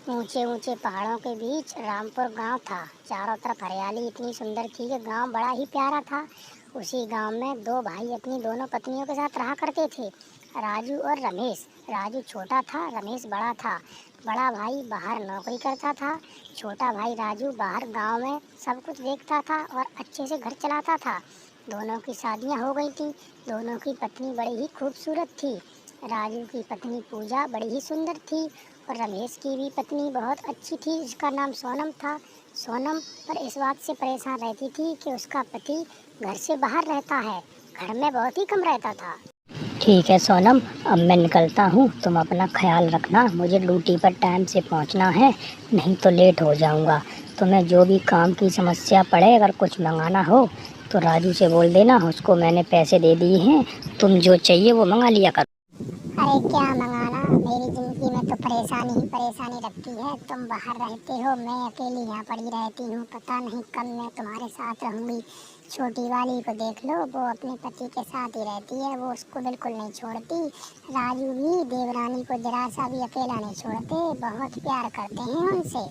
ऊंचे ऊंचे पहाड़ों के बीच रामपुर गांव था। चारों तरफ हरियाली इतनी सुंदर थी कि गांव बड़ा ही प्यारा था। उसी गांव में दो भाई अपनी दोनों पत्नियों के साथ रहा करते थे, राजू और रमेश। राजू छोटा था, रमेश बड़ा था। बड़ा भाई बाहर नौकरी करता था। छोटा भाई राजू बाहर गांव में सब कुछ देखता था और अच्छे से घर चलाता था। दोनों की शादियां हो गई थी। दोनों की पत्नी बड़ी ही खूबसूरत थी। राजू की पत्नी पूजा बड़ी ही सुंदर थी और रमेश की भी पत्नी बहुत अच्छी थी, जिसका नाम सोनम था। सोनम पर इस बात से परेशान रहती थी कि उसका पति घर से बाहर रहता है, घर में बहुत ही कम रहता था। ठीक है सोनम, अब मैं निकलता हूँ, तुम अपना ख्याल रखना। मुझे ड्यूटी पर टाइम से पहुँचना है, नहीं तो लेट हो जाऊँगा। तुम्हें जो भी काम की समस्या पड़े, अगर कुछ मंगाना हो तो राजू से बोल देना, उसको मैंने पैसे दे दिए हैं। तुम जो चाहिए वो मंगा लिया करो। अरे क्या मंगाना, मेरी जिंदगी में तो परेशानी ही परेशानी रखती है। तुम बाहर रहते हो, मैं अकेली यहाँ पड़ी रहती हूँ। पता नहीं कब मैं तुम्हारे साथ रहूँगी। छोटी वाली को देख लो, वो अपने पति के साथ ही रहती है, वो उसको बिल्कुल नहीं छोड़ती। राजू भी देवरानी को जरा सा भी अकेला नहीं छोड़ते, बहुत प्यार करते हैं उनसे।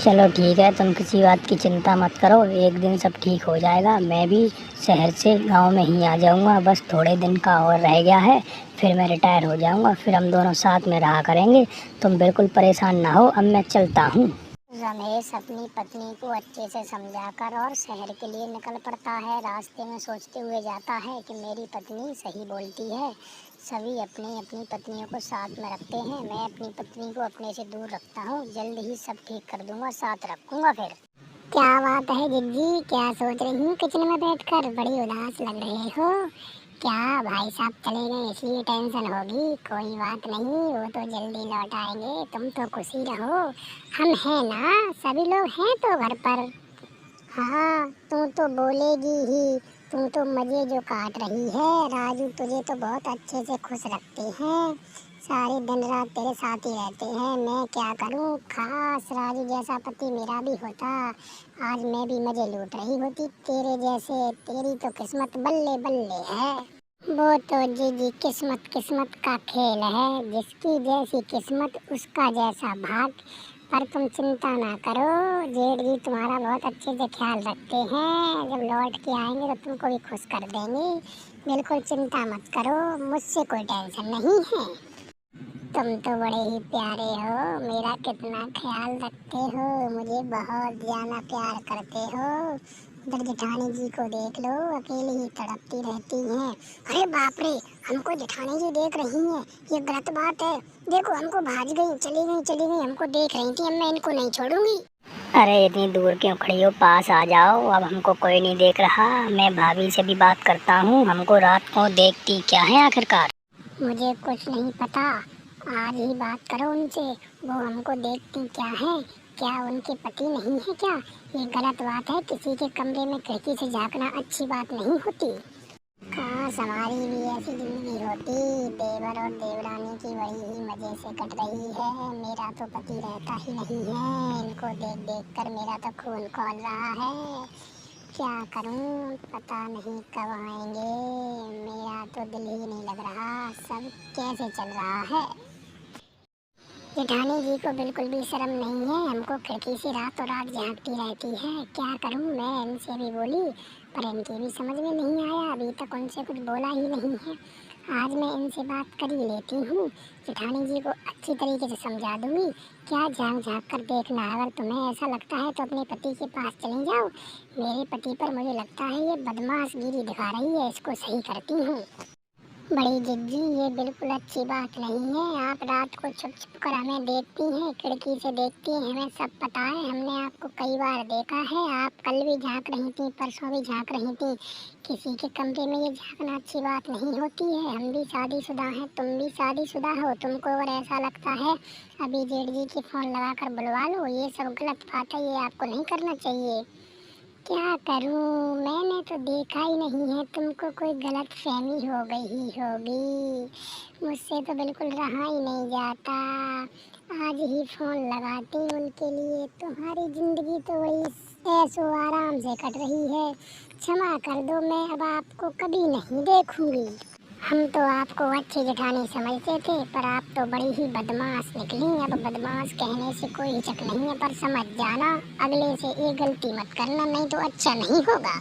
चलो ठीक है, तुम किसी बात की चिंता मत करो, एक दिन सब ठीक हो जाएगा। मैं भी शहर से गांव में ही आ जाऊंगा, बस थोड़े दिन का और रह गया है, फिर मैं रिटायर हो जाऊंगा, फिर हम दोनों साथ में रहा करेंगे। तुम बिल्कुल परेशान ना हो, अब मैं चलता हूँ। रमेश अपनी पत्नी को अच्छे से समझाकर और शहर के लिए निकल पड़ता है। रास्ते में सोचते हुए जाता है कि मेरी पत्नी सही बोलती है। सभी अपनी अपनी पत्नियों को साथ में रखते हैं, मैं अपनी पत्नी को अपने से दूर रखता हूँ। जल्द ही सब ठीक कर दूंगा, साथ रखूंगा फिर। क्या बात है जिज्जी, क्या सोच रही हूँ किचन में बैठकर? बड़ी उदास लग रहे हो। क्या भाई साहब चले गए इसलिए टेंशन होगी? कोई बात नहीं, वो तो जल्दी लौट आएंगे, तुम तो खुशी रहो। हम हैं ना, सभी लोग हैं तो घर पर। हाँ, तू तो बोलेगी ही। तू तो मजे जो काट रही है। राजू तुझे तो बहुत अच्छे से खुश रखते हैं, सारे दिन रात तेरे साथ ही रहते हैं। मैं क्या करूँ, खास राजू जैसा पति मेरा भी होता, आज मैं भी मजे लूट रही होती तेरे जैसे। तेरी तो किस्मत बल्ले बल्ले है। वो तो जी जी, किस्मत किस्मत का खेल है, जिसकी जैसी किस्मत उसका जैसा भाग। पर तुम चिंता ना करो, जेठ जी तुम्हारा बहुत अच्छे से ख्याल रखते हैं। जब लौट के आएंगे तो तुमको भी खुश कर देंगे। बिल्कुल चिंता मत करो, मुझसे कोई टेंशन नहीं है। तुम तो बड़े ही प्यारे हो, मेरा कितना ख्याल रखते हो, मुझे बहुत ज्यादा प्यार करते हो। उधर जेठानी जी को देख लो, अकेली ही तड़पती रहती हैं। अरे बाप रे, हमको जेठानी जी देख रही हैं, ये गलत बात है। देखो हमको भाग गई, चली गई, हमको देख रही थी, अब मैं इनको नहीं छोड़ूंगी। अरे इतनी दूर क्यों खड़ी हो, पास आ जाओ। अब हमको कोई नहीं देख रहा, मैं भाभी से भी बात करता हूँ। हमको रात को देखती क्या है आखिरकार? मुझे कुछ नहीं पता, आज ही बात करो उनसे। वो हमको देखती क्या है? क्या उनके पति नहीं है क्या? ये गलत बात है, किसी के कमरे में खिड़की से झांकना अच्छी बात नहीं होती। काश हमारी भी ऐसी जिंदगी होती। देवर और देवरानी की बड़ी ही मजे से कट रही है। मेरा तो पति रहता ही नहीं है, इनको देख देख कर मेरा तो खून खौल रहा है। क्या करूं, पता नहीं कब आएंगे। मेरा तो दिल ही नहीं लग रहा, सब कैसे चल रहा है। जेठानी जी को बिल्कुल भी शर्म नहीं है, हमको खिड़की से रातों रात झांकती रहती है। क्या करूं, मैं इनसे भी बोली पर इनकी भी समझ में नहीं आया, अभी तक उनसे कुछ बोला ही नहीं है। आज मैं इनसे बात कर ही लेती हूँ, जेठानी जी को अच्छी तरीके से समझा दूंगी। क्या झांक झांक कर देखना, अगर तुम्हें ऐसा लगता है तो अपने पति के पास चले जाओ। मेरे पति पर मुझे लगता है ये बदमाशगिरी दिखा रही है, इसको सही करती हूँ। बड़ी जिद्दी, ये बिल्कुल अच्छी बात नहीं है। आप रात को छुप छुप कर हमें देखती हैं, खिड़की से देखती हैं, हमें सब पता है। हमने आपको कई बार देखा है, आप कल भी झांक रही थी, परसों भी झांक रही थी। किसी के कमरे में ये झांकना अच्छी बात नहीं होती है। हम भी शादीशुदा हैं, तुम भी शादीशुदा हो। तुमको अगर ऐसा लगता है, अभी जेठ जी की फ़ोन लगा कर बुलवा लो। ये सब गलत बात है, ये आपको नहीं करना चाहिए। क्या करूं, मैंने तो देखा ही नहीं है, तुमको कोई गलत फहमी हो गई ही होगी। मुझसे तो बिल्कुल रहा ही नहीं जाता, आज ही फोन लगाती उनके लिए। तुम्हारी जिंदगी तो बड़ी ऐशो आराम से कट रही है, क्षमा कर दो, मैं अब आपको कभी नहीं देखूंगी। हम तो आपको अच्छी जेठानी समझते थे, पर आप तो बड़ी ही बदमाश निकली। अब बदमाश कहने से कोई हिचक नहीं है, पर समझ जाना अगले से ये गलती मत करना, नहीं तो अच्छा नहीं होगा।